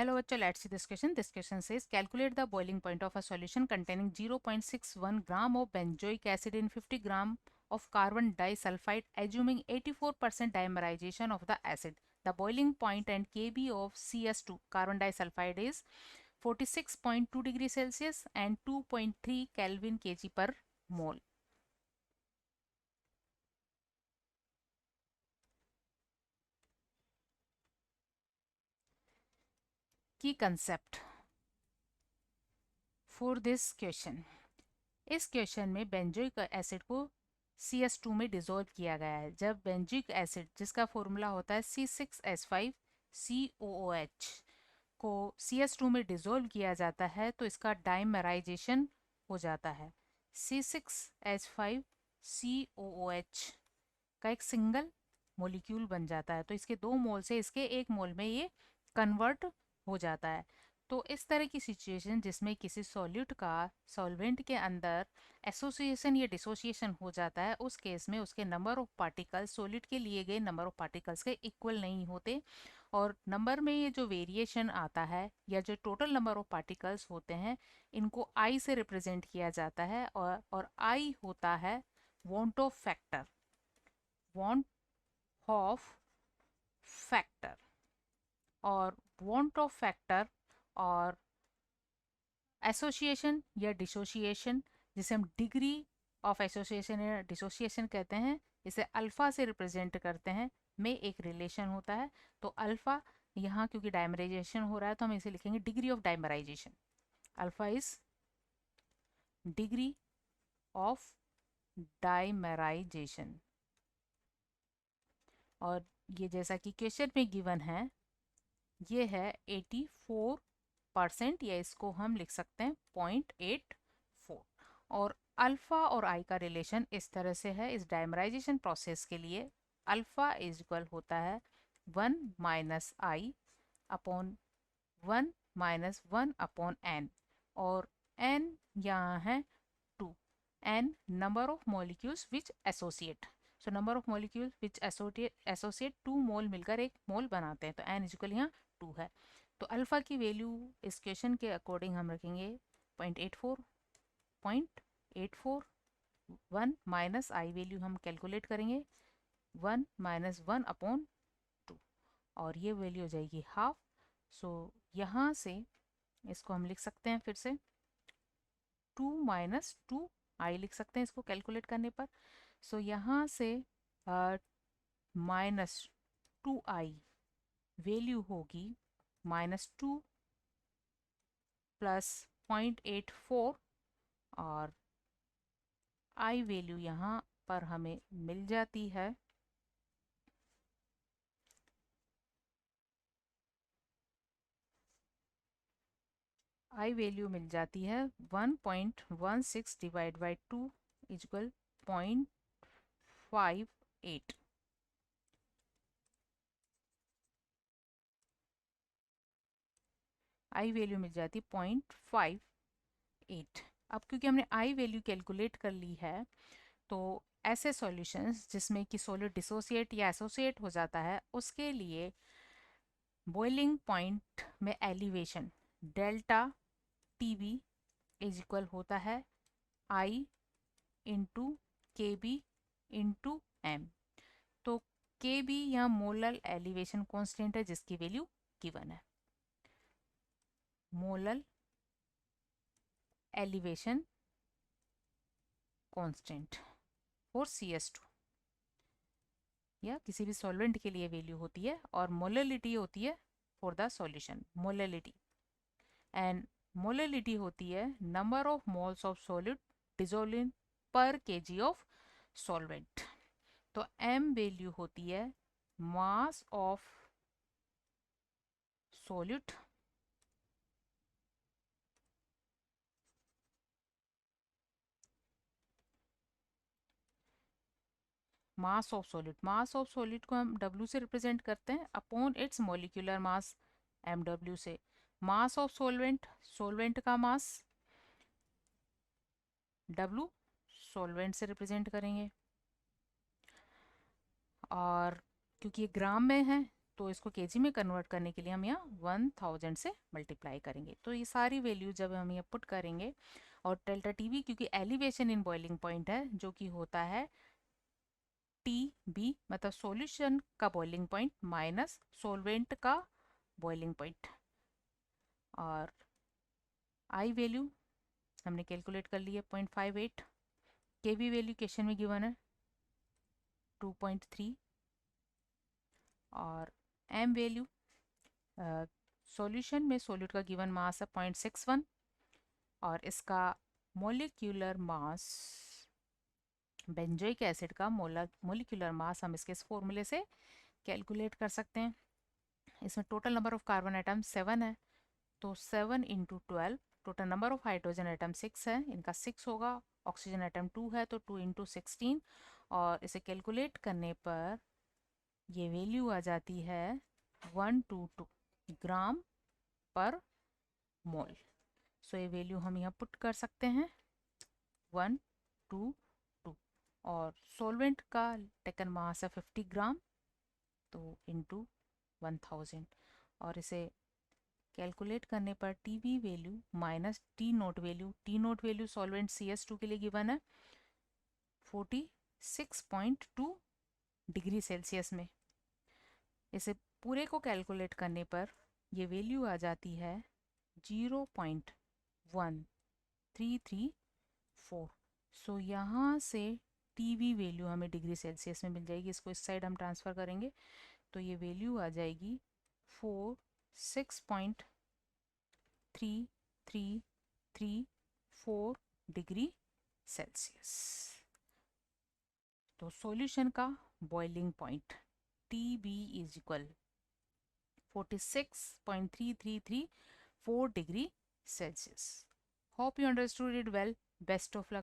Hello, bachcho, let's see this question. This question says calculate the boiling point of a solution containing 0.61 gram of benzoic acid in 50 gram of carbon disulfide, assuming 84% dimerization of the acid. The boiling point and Kb of CS2 carbon disulfide is 46.2 degrees Celsius and 2.3 Kelvin kg per mole. Key concept for this question. इस question में benzoic acid को CS2 में dissolve किया गया है। जब benzoic acid जिसका formula होता है C6H5COOH को CS2 में डिसॉल्व किया जाता है तो इसका डाइमराइजेशन हो जाता है। C6H5COOH का एक सिंगल मोलिक्यूल बन जाता है, तो इसके 2 मोल से इसके 1 मोल में ये कन्वर्ट हो जाता है। तो इस तरह की सिचुएशन जिसमें किसी सॉल्यूट का सॉल्वेंट के अंदर एसोसिएशन या डिसोसिएशन हो जाता है, उस केस में उसके नंबर ऑफ पार्टिकल्स सॉलिड के लिए गए नंबर ऑफ पार्टिकल्स के इक्वल नहीं होते, और नंबर में ये जो वेरिएशन आता है या जो टोटल नंबर ऑफ पार्टिकल्स होते हैं, इनको आई से रिप्रेजेंट किया जाता है, और आई होता है want of factor, want of factor, और वांट ऑफ फैक्टर और एसोसिएशन या डिसोसिएशन, जिसे हम डिग्री ऑफ एसोसिएशन या डिसोसिएशन कहते हैं, इसे अल्फा से रिप्रेजेंट करते हैं, में एक रिलेशन होता है। तो अल्फा यहाँ क्योंकि डायमराइजेशन हो रहा है तो हम इसे लिखेंगे degree of dimerisation. Alpha is degree of dimerisation. और ये जैसा कि क्वेश्चन में गिवन है, ये है 84%, या इसको हम लिख सकते हैं 0.84। और अल्फा और आई का रिलेशन इस तरह से है इस डायमराइजेशन प्रोसेस के लिए। अल्फा इज इक्वल होता है 1 minus i upon 1 minus 1 upon N, और एन यहाँ है 2, N number of molecules which associate. So number of molecules which associate 2 mole मिलकर एक मोल बनाते हैं, तो एन इक्वल यहाँ 2 है। तो अल्फा की वैल्यू इस क्वेश्चन के अकॉर्डिंग हम रखेंगे 0.84। 1 माइनस आई वैल्यू हम कैलकुलेट करेंगे 1 माइनस 1 अपॉन 2, और ये वैल्यू हो जाएगी हाफ। सो यहाँ से इसको हम लिख सकते हैं फिर से 2 माइनस 2 आई लिख सकते हैं इसको कैलकुलेट करने पर। सो यहाँ से माइनस 2 आई वैल्यू होगी -2 प्लस 0.84, और आई वैल्यू यहाँ पर हमें मिल जाती है आई वैल्यू मिल जाती है 1.16 divide by 2 equal 0.58। I value मिल जाती 0.58। अब क्योंकि हमने आई वैल्यू कैलकुलेट कर ली है, तो ऐसे सॉल्यूशंस जिसमें कि सॉलिड डिसोसिएट या एसोसिएट हो जाता है, उसके लिए बॉइलिंग पॉइंट में elevation delta TB is equal होता है आई इंटू के बी इंटू एम। तो के बी यहाँ मोलर एलिवेशन कांस्टेंट है जिसकी वैल्यू गिवन है। Molar elevation constant for CS2 या किसी भी सॉल्वेंट के लिए वैल्यू होती है, और मोलरिटी होती है for the solution, molarity. And molarity होती है number of moles of solid dissolve पर केजी ऑफ सॉल्वेंट। तो m वैल्यू होती है mass of solute mass of solid, mass of solid को हम W से रिप्रेजेंट करते हैं upon its molecular mass MW से। मास ऑफ सॉल्वेंट, सॉल्वेंट का मास W सॉल्वेंट से रिप्रेजेंट करेंगे, और क्योंकि ये ग्राम में है तो इसको केजी में कन्वर्ट करने के लिए हम यहाँ 1000 से मल्टीप्लाई करेंगे। तो ये सारी वैल्यू जब हम यहाँ पुट करेंगे, और डेल्टा टीवी क्योंकि एलिवेशन इन बॉइलिंग पॉइंट है जो कि होता है टी बी, मतलब सॉल्यूशन का बॉइलिंग पॉइंट माइनस सॉल्वेंट का बॉइलिंग पॉइंट, और आई वैल्यू हमने कैलकुलेट कर ली है 0.58, के वी वैल्यू क्वेश्चन में गिवन है 2.3, और एम वैल्यू सॉल्यूशन में सोल्यूट का गिवन मास है 0.61, और इसका मोलिक्यूलर मास, बेंजोइक एसिड का मोलिक्यूलर मास हम इसके इस फॉर्मूले से कैलकुलेट कर सकते हैं। इसमें total number of carbon atom 7 है, तो 7 into 12, total number of hydrogen atom 6 है, इनका 6 होगा, ऑक्सीजन आइटम 2 है तो 2 इंटू 16, और इसे कैलकुलेट करने पर ये वैल्यू आ जाती है 122 ग्राम पर मोल। सो ये वैल्यू हम यहाँ पुट कर सकते हैं 122, और सॉल्वेंट का टेकन मास है 50 ग्राम, तो इंटू 1000, और इसे कैलकुलेट करने पर T V value minus T note value solvent CS2 के लिए गिवन है 46.2 डिग्री सेल्सियस में। इसे पूरे को कैलकुलेट करने पर ये वैल्यू आ जाती है 0.1334। सो यहाँ से टी वी वैल्यू हमें डिग्री सेल्सियस में मिल जाएगी, इसको इस साइड हम ट्रांसफ़र करेंगे तो ये वैल्यू आ जाएगी 46.3334 डिग्री सेल्सियस। तो सॉल्यूशन का boiling point T B is equal 46.3334 degree Celsius. Hope you understood it well. Best of luck.